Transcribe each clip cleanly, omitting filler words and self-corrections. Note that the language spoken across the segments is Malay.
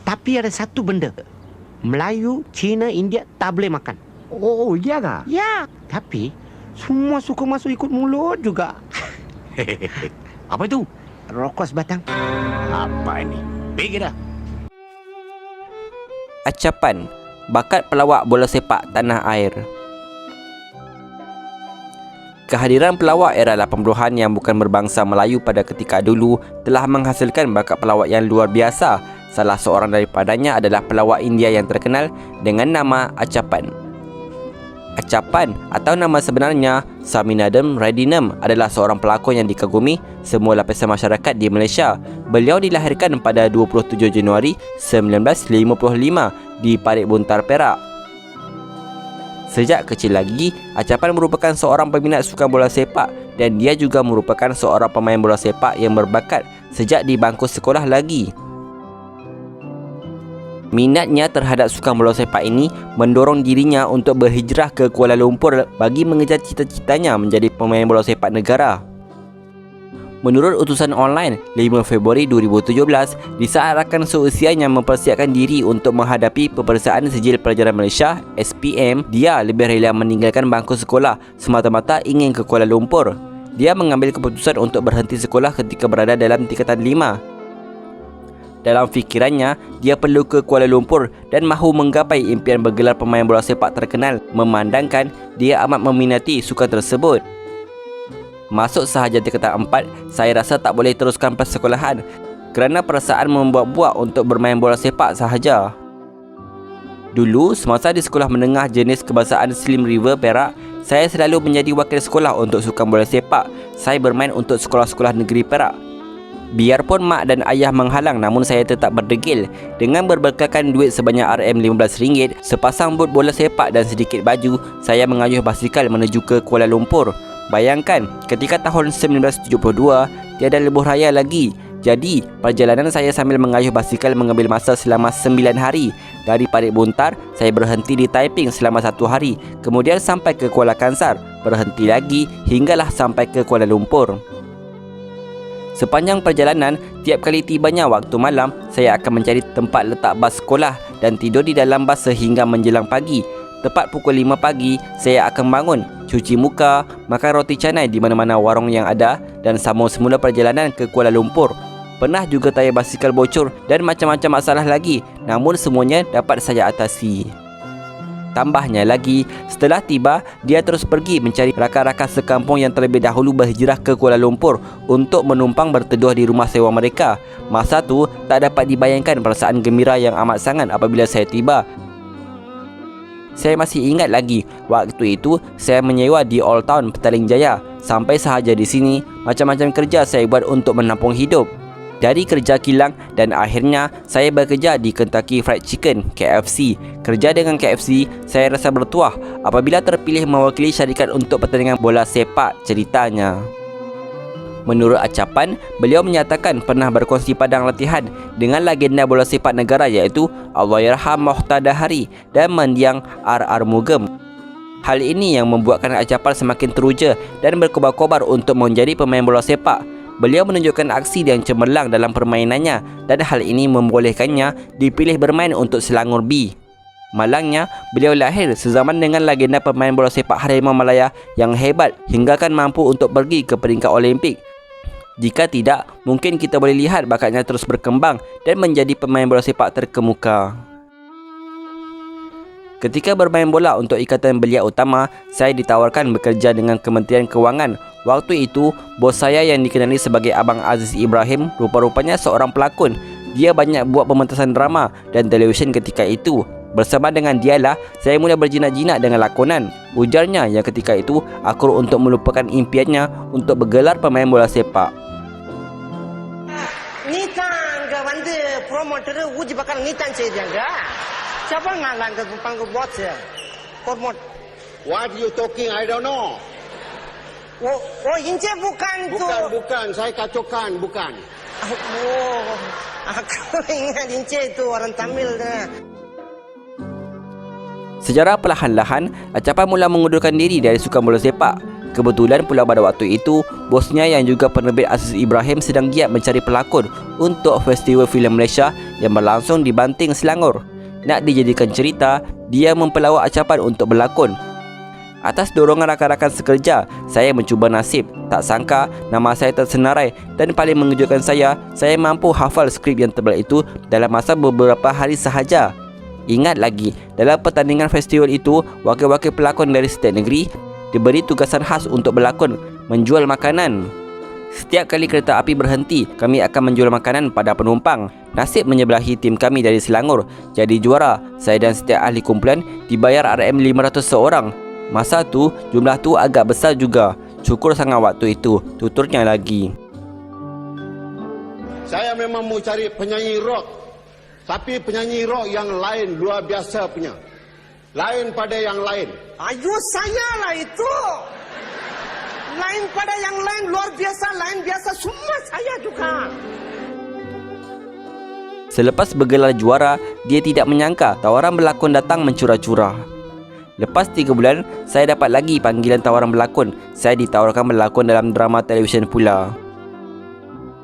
Tapi ada satu benda. Melayu, Cina, India tak boleh makan. Oh, iya kah? Ya, tapi semua suka masuk ikut mulut juga. Apa itu? Rokok sebatang. Apa ini? Pergi dah. Acapan bakat pelawak bola sepak tanah air. Kehadiran pelawak era 80-an yang bukan berbangsa Melayu pada ketika dulu telah menghasilkan bakat pelawak yang luar biasa. Salah seorang daripadanya adalah pelawak India yang terkenal dengan nama Acapan. Acapan atau nama sebenarnya Saminadam Redinam adalah seorang pelakon yang dikagumi semua lapisan masyarakat di Malaysia. Beliau dilahirkan pada 27 Januari 1955 di Parit Buntar, Perak. Sejak kecil lagi, Acapan merupakan seorang peminat sukan bola sepak dan dia juga merupakan seorang pemain bola sepak yang berbakat sejak di bangku sekolah lagi. Minatnya terhadap sukan bola sepak ini mendorong dirinya untuk berhijrah ke Kuala Lumpur bagi mengejar cita-citanya menjadi pemain bola sepak negara. Menurut utusan online 5 Februari 2017, di saat rakan seusianya mempersiapkan diri untuk menghadapi peperiksaan Sijil Pelajaran Malaysia (SPM), dia lebih rela meninggalkan bangku sekolah semata-mata ingin ke Kuala Lumpur. Dia mengambil keputusan untuk berhenti sekolah ketika berada dalam tingkatan 5. Dalam fikirannya, dia perlu ke Kuala Lumpur dan mahu menggapai impian bergelar pemain bola sepak terkenal, memandangkan dia amat meminati sukan tersebut. Masuk sahaja tingkatan 4, saya rasa tak boleh teruskan persekolahan kerana perasaan membuat-buat untuk bermain bola sepak sahaja. Dulu, semasa di sekolah menengah jenis kebangsaan Slim River, Perak, saya selalu menjadi wakil sekolah untuk sukan bola sepak. Saya bermain untuk sekolah-sekolah negeri Perak. Biarpun mak dan ayah menghalang, namun saya tetap berdegil. Dengan berbekalkan duit sebanyak RM15, sepasang boot bola sepak dan sedikit baju, saya mengayuh basikal menuju ke Kuala Lumpur. Bayangkan, ketika tahun 1972, tiada lebuh raya lagi. Jadi, perjalanan saya sambil mengayuh basikal mengambil masa selama 9 hari. Dari Parit Buntar, saya berhenti di Taiping selama 1 hari. Kemudian sampai ke Kuala Kangsar, berhenti lagi hinggalah sampai ke Kuala Lumpur. Sepanjang perjalanan, tiap kali tibanya waktu malam, saya akan mencari tempat letak bas sekolah dan tidur di dalam bas sehingga menjelang pagi. Tepat pukul 5 pagi, saya akan bangun, cuci muka, makan roti canai di mana-mana warung yang ada dan sambung semula perjalanan ke Kuala Lumpur. Pernah juga tayar basikal bocor dan macam-macam masalah lagi, namun semuanya dapat saya atasi. Tambahnya lagi, setelah tiba, dia terus pergi mencari rakan-rakan sekampung yang terlebih dahulu berhijrah ke Kuala Lumpur untuk menumpang berteduh di rumah sewa mereka. Masa tu, tak dapat dibayangkan perasaan gembira yang amat sangat apabila saya tiba. Saya masih ingat lagi, waktu itu saya menyewa di Old Town, Petaling Jaya. Sampai sahaja di sini, macam-macam kerja saya buat untuk menampung hidup. Dari kerja kilang dan akhirnya saya bekerja di Kentucky Fried Chicken (KFC). Kerja dengan KFC, saya rasa bertuah apabila terpilih mewakili syarikat untuk pertandingan bola sepak, ceritanya. Menurut Acapan, beliau menyatakan pernah berkongsi padang latihan dengan legenda bola sepak negara iaitu Allahyarham Mohtada Hari dan mendiang R.R. Mugem. Hal ini yang membuatkan Acapan semakin teruja dan berkobar-kobar untuk menjadi pemain bola sepak. Beliau menunjukkan aksi yang cemerlang dalam permainannya dan hal ini membolehkannya dipilih bermain untuk Selangor B. Malangnya, beliau lahir sezaman dengan legenda pemain bola sepak Harimau Malaya yang hebat hinggakan mampu untuk pergi ke peringkat Olimpik. Jika tidak, mungkin kita boleh lihat bakatnya terus berkembang dan menjadi pemain bola sepak terkemuka. Ketika bermain bola untuk Ikatan Belia Utama, saya ditawarkan bekerja dengan Kementerian Kewangan. Waktu itu, bos saya yang dikenali sebagai Abang Aziz Ibrahim rupa-rupanya seorang pelakon. Dia banyak buat pementasan drama dan televisyen ketika itu. Bersama dengan dialah, saya mula berjinak-jinak dengan lakonan. Ujarnya yang ketika itu, akur untuk melupakan impiannya untuk bergelar pemain bola sepak. Ni kan வந்து promoter uji bakal nitan செய்றாங்க. Siapa ngalan ke pangku bos ya? Promote. What you talking? I don't know. Oh, ini bukan tu. Bukan. Saya kacaukan, bukan. Oh, aku ingat ini tu orang Tamil dah. Secara perlahan-lahan, Acapan mula mengundurkan diri dari sukan bola sepak. Kebetulan pula pada waktu itu, bosnya yang juga penerbit Aziz Ibrahim sedang giat mencari pelakon untuk Festival Filem Malaysia yang berlangsung di Banting, Selangor. Nak dijadikan cerita, dia mempelawak Acapan untuk berlakon. Atas dorongan rakan-rakan sekerja, saya mencuba nasib. Tak sangka, nama saya tersenarai dan paling mengejutkan saya mampu hafal skrip yang tebal itu dalam masa beberapa hari sahaja. Ingat lagi, dalam pertandingan festival itu, wakil-wakil pelakon dari setiap negeri diberi tugasan khas untuk berlakon, menjual makanan. Setiap kali kereta api berhenti, kami akan menjual makanan pada penumpang. Nasib menyebelahi tim kami dari Selangor. Jadi juara, saya dan setiap ahli kumpulan dibayar RM500 seorang. Masa tu, jumlah tu agak besar juga. Syukur sangat waktu itu, tuturnya lagi. Saya memang mau cari penyanyi rock. Tapi penyanyi rock yang lain, luar biasa punya. Lain pada yang lain. Ayo saya lah itu. Lain pada yang lain, luar biasa, lain biasa, semua saya juga. Selepas bergelar juara, dia tidak menyangka tawaran berlakon datang mencurah-curah. Lepas 3 bulan, saya dapat lagi panggilan tawaran berlakon. Saya ditawarkan berlakon dalam drama televisyen pula.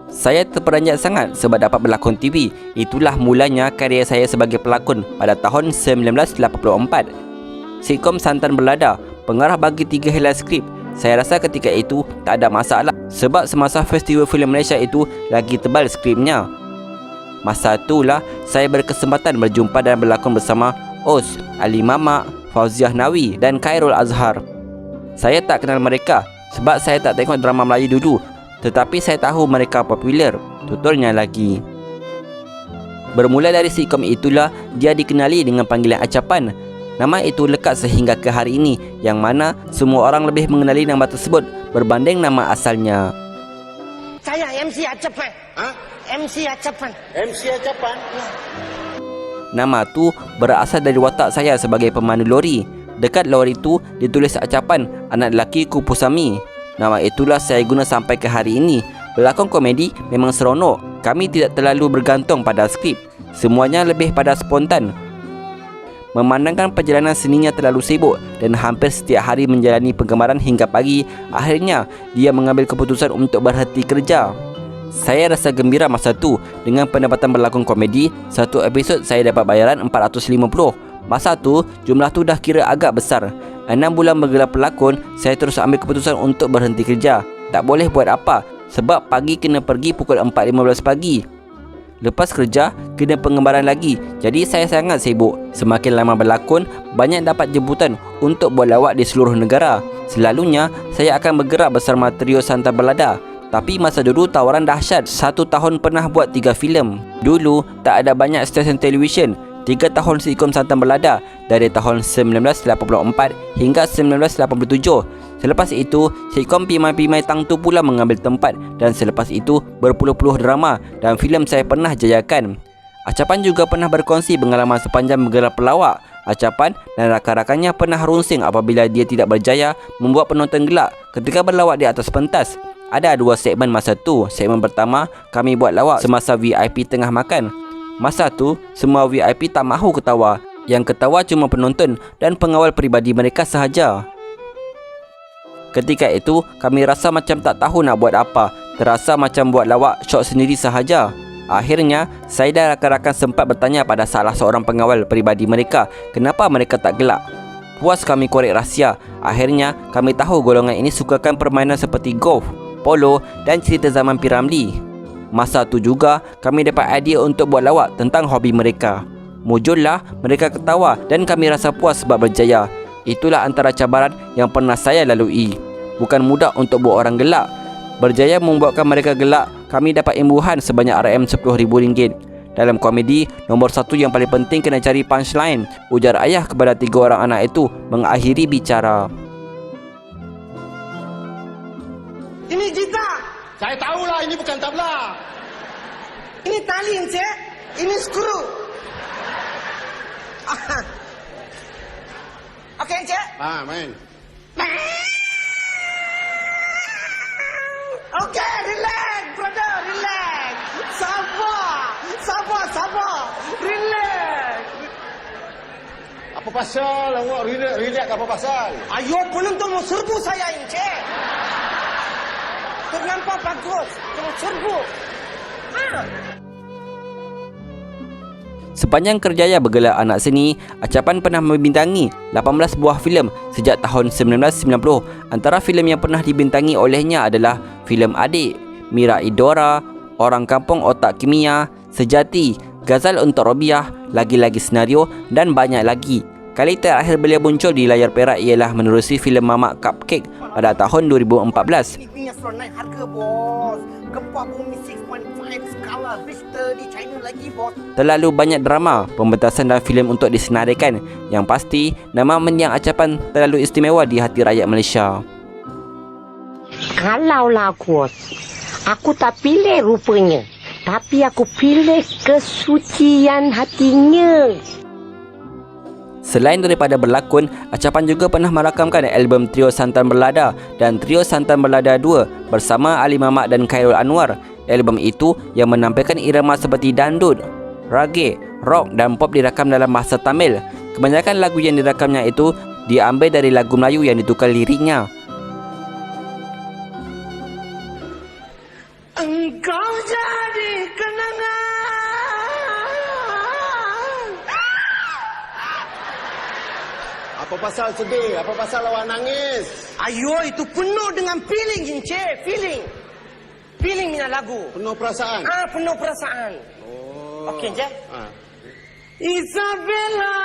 Saya terperanjat sangat sebab dapat berlakon TV. Itulah mulanya karier saya sebagai pelakon pada tahun 1984. Sitkom Santan Berlada, pengarah bagi 3 helai skrip. Saya rasa ketika itu tak ada masalah sebab semasa Festival Filem Malaysia itu lagi tebal skripnya. Masa itulah saya berkesempatan berjumpa dan berlakon bersama Os, Ali Mamak, Fauziah Nawi dan Khairul Azhar. Saya tak kenal mereka sebab saya tak tengok drama Melayu dulu, tetapi saya tahu mereka popular, tuturnya lagi. Bermula dari sitkom itulah dia dikenali dengan panggilan Acapan. Nama itu lekat sehingga ke hari ini, yang mana semua orang lebih mengenali nama tersebut berbanding nama asalnya. Saya MC Acapan. Ha? MC Acapan. MC Acapan? Nama tu berasal dari watak saya sebagai pemandu lori. Dekat lori tu ditulis Acapan, anak lelaki Kupusami. Nama itulah saya guna sampai ke hari ini. Berlakon komedi memang seronok. Kami tidak terlalu bergantung pada skrip. Semuanya lebih pada spontan. Memandangkan perjalanan seninya terlalu sibuk dan hampir setiap hari menjalani penggemaran hingga pagi, akhirnya dia mengambil keputusan untuk berhenti kerja. Saya rasa gembira masa tu dengan pendapatan berlakon komedi. Satu episod saya dapat bayaran 450. Masa tu jumlah tu dah kira agak besar. 6 bulan bergelar pelakon, saya terus ambil keputusan untuk berhenti kerja. Tak boleh buat apa sebab pagi kena pergi pukul 4.15 pagi. Lepas kerja, kena pengembaraan lagi. Jadi saya sangat sibuk. Semakin lama berlakon, banyak dapat jemputan untuk buat lawak di seluruh negara. Selalunya, saya akan bergerak bersama trio Santan Berlada. Tapi masa dulu tawaran dahsyat. 1 tahun pernah buat 3 filem. Dulu, tak ada banyak stesen televisyen. 3 tahun sitkom Santan Berlada dari tahun 1984 hingga 1987. Selepas itu, sitkom Pimai-Pimai Tang Tu pula mengambil tempat dan selepas itu berpuluh-puluh drama dan filem saya pernah jayakan. Acapan juga pernah berkongsi pengalaman sepanjang bergelar pelawak. Acapan dan rakan-rakannya pernah runsing apabila dia tidak berjaya membuat penonton gelak ketika berlawak di atas pentas. Ada 2 segmen masa tu. Segmen pertama, kami buat lawak semasa VIP tengah makan. Masa tu, semua VIP tak mahu ketawa. Yang ketawa cuma penonton dan pengawal peribadi mereka sahaja. Ketika itu, kami rasa macam tak tahu nak buat apa. Terasa macam buat lawak syok sendiri sahaja. Akhirnya, saya dan rakan-rakan sempat bertanya pada salah seorang pengawal peribadi mereka, kenapa mereka tak gelak. Puas kami korek rahsia. Akhirnya, kami tahu golongan ini sukakan permainan seperti golf, polo dan cerita zaman P. Ramlee. Masa tu juga, kami dapat idea untuk buat lawak tentang hobi mereka. Mujurlah, mereka ketawa dan kami rasa puas sebab berjaya. Itulah antara cabaran yang pernah saya lalui. Bukan mudah untuk buat orang gelak. Berjaya membuatkan mereka gelak, kami dapat imbuhan sebanyak RM10,000. Dalam komedi, nombor 1 yang paling penting kena cari punchline, ujar ayah kepada 3 orang anak itu mengakhiri bicara. Ini gitar. Saya tahulah ini bukan tabla. Ini tali, Encik. Ini skru. Okey, Encik. Main. Okey, relax, brother, relax. Sabar. Relax. Apa pasal? Awak relax apa pasal? Ayo penonton mau serbu saya Encik. Ternampak bagus. Mau serbu. Ha. Sepanjang kerjaya bergelar anak seni, Acapan pernah membintangi 18 buah filem sejak tahun 1990. Antara filem yang pernah dibintangi olehnya adalah filem Adik, Mira Idora, Orang Kampung Otak Kimia, Sejati, Ghazal untuk Robiah, Lagi-Lagi Senario dan banyak lagi. Kali terakhir beliau muncul di layar perak ialah menerusi filem Mamak Cupcake pada tahun 2014. Minyak sudah naik harga bos. Gempa bumi 6.5 skala Richter di China lagi bos. Terlalu banyak drama, pembentasan dan filem untuk disenaraikan. Yang pasti, nama mendiang Acapan terlalu istimewa di hati rakyat Malaysia. Kalaulah aku tak pilih rupanya, tapi aku pilih kesucian hatinya. Selain daripada berlakon, Acapan juga pernah merakamkan album Trio Santan Berlada dan Trio Santan Berlada 2 bersama Ali Mamak dan Khairul Anwar. Album itu yang menampilkan irama seperti dandut, reggae, rock dan pop dirakam dalam bahasa Tamil. Kebanyakan lagu yang dirakamnya itu diambil dari lagu Melayu yang ditukar liriknya. Engkau jadi kenangan. Apa pasal sedih? Apa pasal awak nangis? Ayo itu penuh dengan feeling Encik. Feeling. Feeling minat lagu. Penuh perasaan? Penuh perasaan. Oh. Okey Encik. Isabella,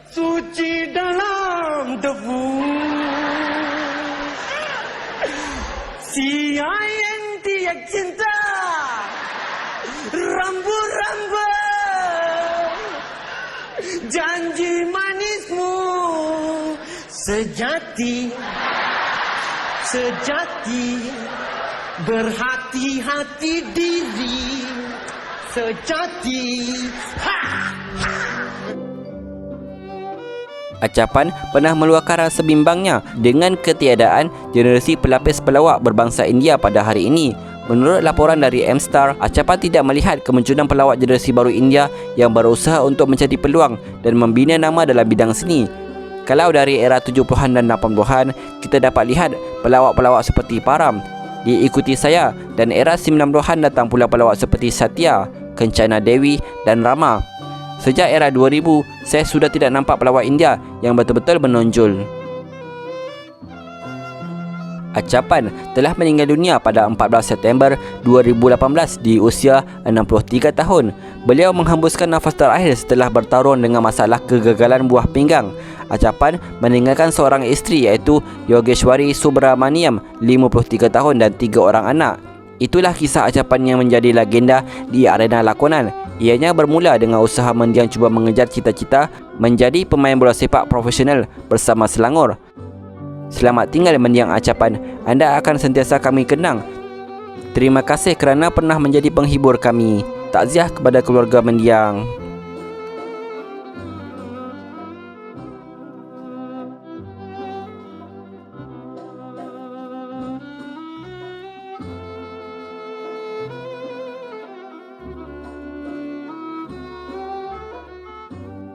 suci dalam debu, siapa yang tiada cinta, rambut-rambut, janji manismu, sejati, berhati-hati diri. Sejati. Acapan pernah meluahkan rasa bimbangnya dengan ketiadaan generasi pelapis pelawak berbangsa India pada hari ini. Menurut laporan dari M-Star, Acapan tidak melihat kemunculan pelawak generasi baru India yang berusaha untuk mencari peluang dan membina nama dalam bidang seni. Kalau dari era 70-an dan 80-an, kita dapat lihat pelawak-pelawak seperti Param, diikuti saya, dan era 90-an datang pula pelawak seperti Satya, Kencana Dewi dan Rama. Sejak era 2000, saya sudah tidak nampak pelawak India yang betul-betul menonjol. Acapan telah meninggal dunia pada 14 September 2018 di usia 63 tahun. Beliau menghembuskan nafas terakhir setelah bertarung dengan masalah kegagalan buah pinggang. Acapan meninggalkan seorang isteri iaitu Yogeshwari Subramaniam, 53 tahun dan 3 orang anak. Itulah kisah Acapan yang menjadi legenda di arena lakonan. Ianya bermula dengan usaha mendiang cuba mengejar cita-cita menjadi pemain bola sepak profesional bersama Selangor. Selamat tinggal mendiang Acapan, anda akan sentiasa kami kenang. Terima kasih kerana pernah menjadi penghibur kami. Takziah kepada keluarga mendiang.